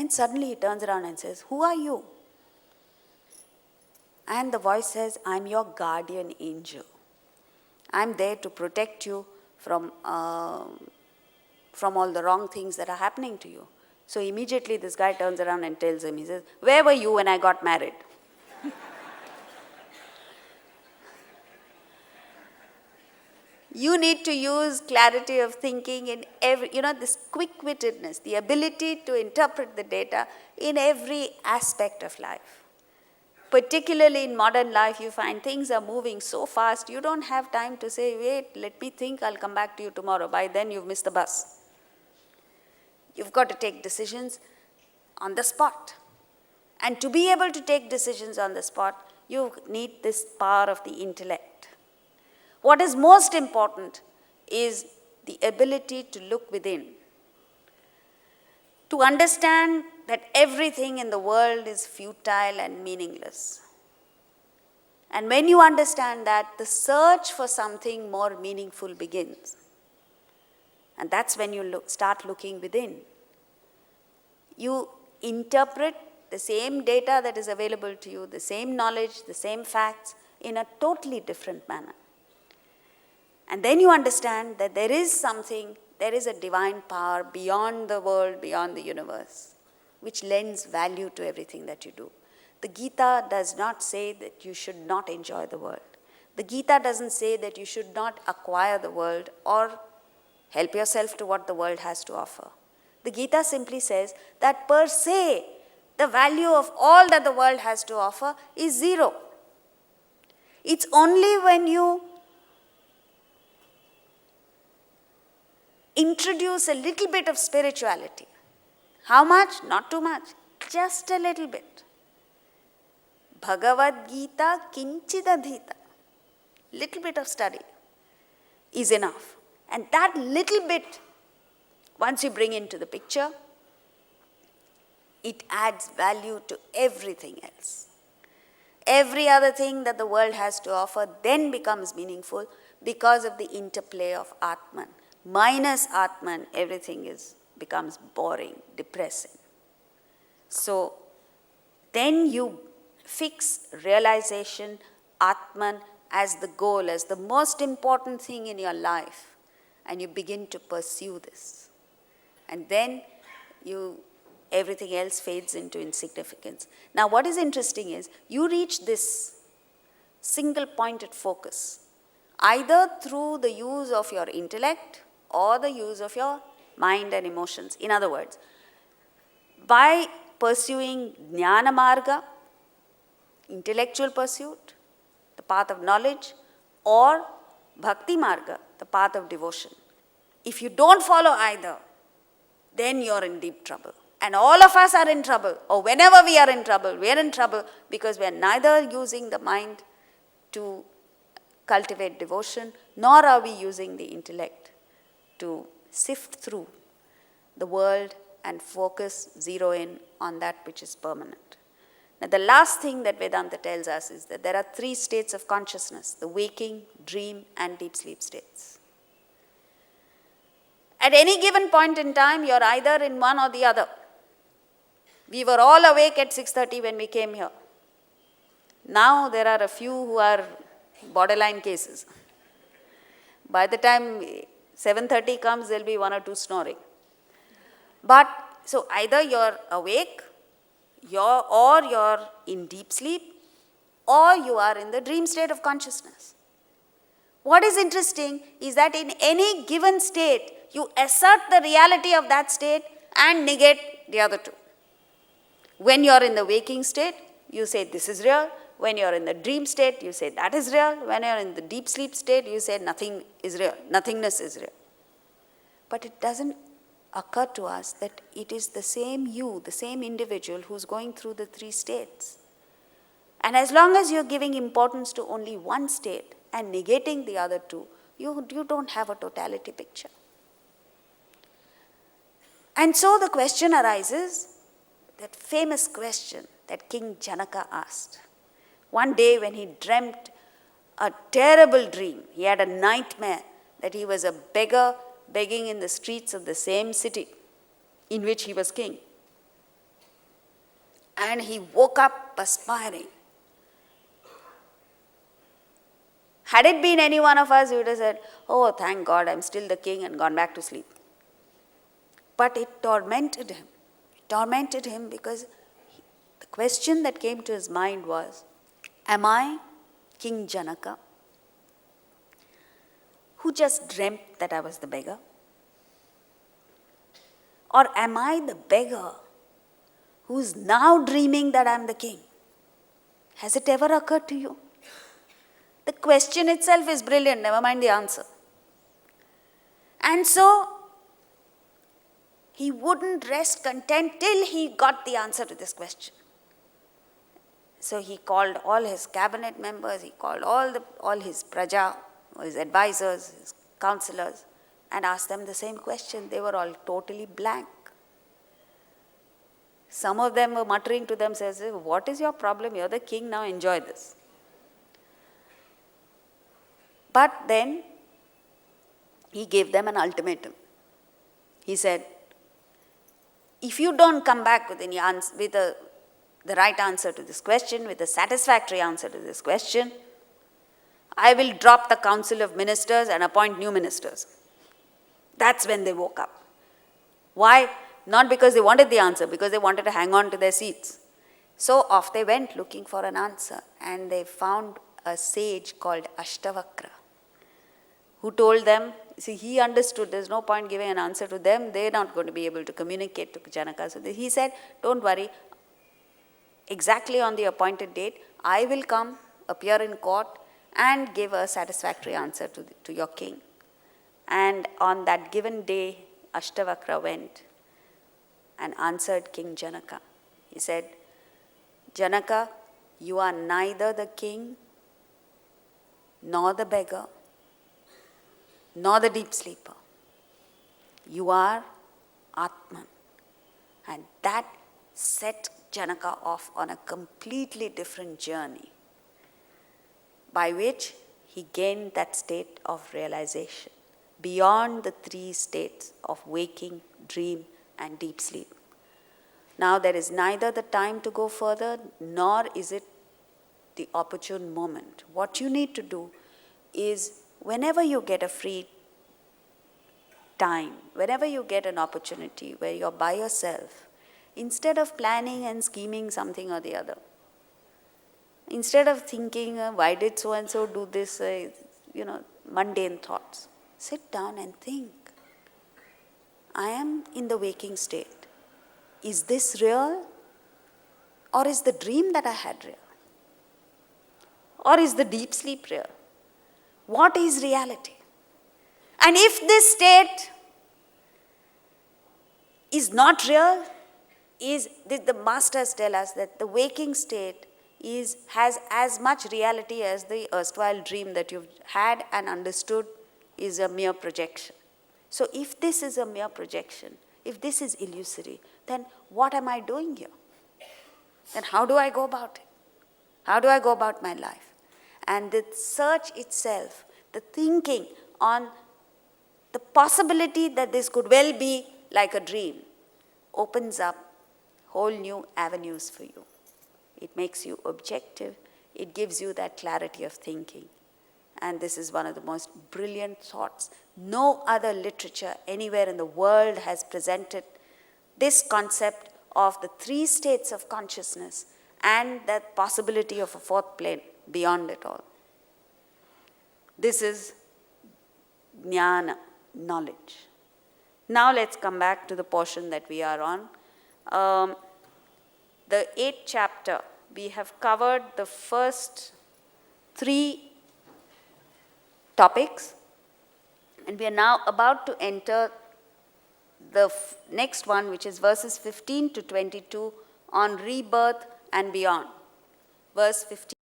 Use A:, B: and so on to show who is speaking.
A: Then suddenly he turns around and says, "Who are you?" And the voice says, "I'm your guardian angel. I'm there to protect you from all the wrong things that are happening to you." So immediately this guy turns around and tells him, he says, "Where were you when I got married?" You need to use clarity of thinking in every, this quick-wittedness, the ability to interpret the data in every aspect of life. Particularly in modern life, you find things are moving so fast, you don't have time to say, "Wait, let me think, I'll come back to you tomorrow." By then, you've missed the bus. You've got to take decisions on the spot. And to be able to take decisions on the spot, you need this power of the intellect. What is most important is the ability to look within, to understand that everything in the world is futile and meaningless. And when you understand that, the search for something more meaningful begins. And that's when you start looking within. You interpret the same data that is available to you, the same knowledge, the same facts, in a totally different manner. And then you understand that there is a divine power beyond the world, beyond the universe, which lends value to everything that you do. The Gita does not say that you should not enjoy the world. The Gita doesn't say that you should not acquire the world or help yourself to what the world has to offer. The Gita simply says that per se, the value of all that the world has to offer is zero. It's only when you introduce a little bit of spirituality. How much? Not too much. Just a little bit. Bhagavad Gita kinchidadhita. Little bit of study is enough. And that little bit, once you bring into the picture, it adds value to everything else. Every other thing that the world has to offer then becomes meaningful because of the interplay of Atman. Minus Atman, everything becomes boring, depressing. So then you fix realization, Atman, as the goal, as the most important thing in your life, and you begin to pursue this. And then everything else fades into insignificance. Now what is interesting is, you reach this single-pointed focus, either through the use of your intellect or the use of your mind and emotions. In other words, by pursuing jnana marga, intellectual pursuit, the path of knowledge, or bhakti marga, the path of devotion. If you don't follow either, then you're in deep trouble. And all of us are in trouble, or whenever we are in trouble because we are neither using the mind to cultivate devotion, nor are we using the intellect to sift through the world and focus, zero in on that which is permanent. Now, the last thing that Vedanta tells us is that there are 3 states of consciousness: the waking, dream, and deep sleep states. At any given point in time, you're either in one or the other. We were all awake at 6:30 when we came here. Now there are a few who are borderline cases. By the time 7:30 comes, there'll be 1 or 2 snoring. But, so either you're awake, or you're in deep sleep, or you are in the dream state of consciousness. What is interesting is that in any given state, you assert the reality of that state and negate the other 2. When you're in the waking state, you say this is real. When you're in the dream state, you say that is real. When you're in the deep sleep state, you say nothing is real, nothingness is real. But it doesn't occur to us that it is the same you, the same individual who's going through the 3 states. And as long as you're giving importance to only one state and negating the other 2, you don't have a totality picture. And so the question arises, that famous question that King Janaka asked. One day when he dreamt a terrible dream, he had a nightmare that he was a beggar begging in the streets of the same city in which he was king. And he woke up perspiring. Had it been any one of us, we would have said, oh, thank God, I'm still the king, and gone back to sleep. But it tormented him. It tormented him because the question that came to his mind was, am I King Janaka, who just dreamt that I was the beggar? Or am I the beggar who's now dreaming that I'm the king? Has it ever occurred to you? The question itself is brilliant, never mind the answer. And so, he wouldn't rest content till he got the answer to this question. So he called all his cabinet members, he called all his praja, his advisors, his counselors, and asked them the same question. They were all totally blank. Some of them were muttering to themselves, what is your problem? You're the king, now enjoy this. But then, he gave them an ultimatum. He said, if you don't come back with any answer, with the right answer to this question, with a satisfactory answer to this question, I will drop the council of ministers and appoint new ministers. That's when they woke up. Why? Not because they wanted the answer, because they wanted to hang on to their seats. So off they went looking for an answer, and they found a sage called Ashtavakra, who told them, see, he understood there's no point giving an answer to them, they're not going to be able to communicate to Janaka. So he said, don't worry, exactly on the appointed date, I will come, appear in court, and give a satisfactory answer to your king. And on that given day, Ashtavakra went and answered King Janaka. He said, Janaka, you are neither the king, nor the beggar, nor the deep sleeper. You are Atman. And that set Janaka off on a completely different journey, by which he gained that state of realization, beyond the three states of waking, dream, and deep sleep. Now there is neither the time to go further, nor is it the opportune moment. What you need to do is, whenever you get a free time, whenever you get an opportunity where you're by yourself, instead of planning and scheming something or the other, instead of thinking, why did so-and-so do this, mundane thoughts, sit down and think. I am in the waking state. Is this real? Or is the dream that I had real? Or is the deep sleep real? What is reality? And if this state is not real, the masters tell us that the waking state has as much reality as the erstwhile dream that you've had and understood is a mere projection. So if this is a mere projection, if this is illusory, then what am I doing here? Then how do I go about it? How do I go about my life? And the search itself, the thinking on the possibility that this could well be like a dream, opens up whole new avenues for you. It makes you objective. It gives you that clarity of thinking. And this is one of the most brilliant thoughts. No other literature anywhere in the world has presented this concept of the three states of consciousness and the possibility of a fourth plane beyond it all. This is jnana, knowledge. Now let's come back to the portion that we are on. The 8th chapter, we have covered the first 3 topics, and we are now about to enter the next one, which is verses 15 to 22 on rebirth and beyond. Verse 15.